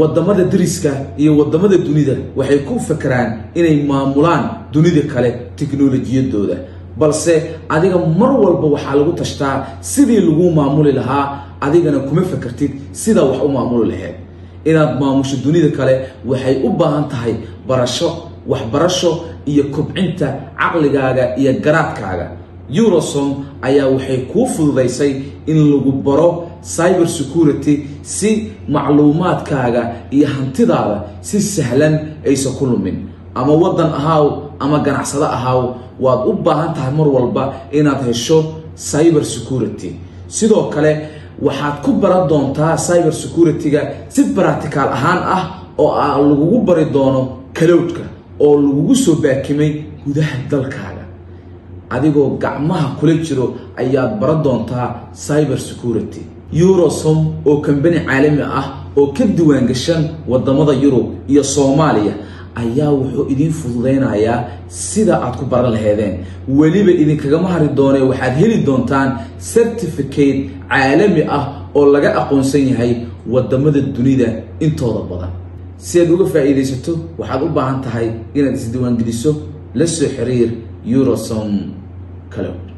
wadamada dariska iyo wadamada dunida waxay ku fakaraan inay maamulaan dunida kale tiknoolajiyadooda balse adiga mar walba waxa lagu tashtaa sidii lagu maamuli lahaa adigana kuma fakartid sida wax u maamuli lahayd inaad maamusho dunida kale waxay u baahan tahay waxbarasho iyo kobcinta aqligaaga iyo garaadkaaga Eurosome ayaa waxay ku fududeysay in lagu baro cyber security si macluumaadkaaga iyo hantidaada si sahlan aysan ku lumin ama wadan ahaaw ama ganacsade ahaaw waad u baahan tahay mar walba inaad hesho cyber security sidoo kale waxaad ku baran doontaa cyber security-ga si practical ahaan ah oo lagu bari doono cloud-ka oo lagu soo baakimay gudaha dalkaaga adigoo gacmaha kula jiro ayaad baran doontaa cyber security Eurosome oo company caalami ah oo ka diiwaan gashan wadamada Yurub iyo Soomaaliya ayaa wuxuu idin fududeynayaa sida aad ku baran lahaydeen waliba idin kaga mahari doonay waxaad heli doontaan certificate caalami ah oo laga aqoonsan yahay wadamada dunida intooda badan si aad uga faa'iideysato waxaad u baahan tahay inaad is diiwaan geliso la soo xiriir Eurosome Cloud.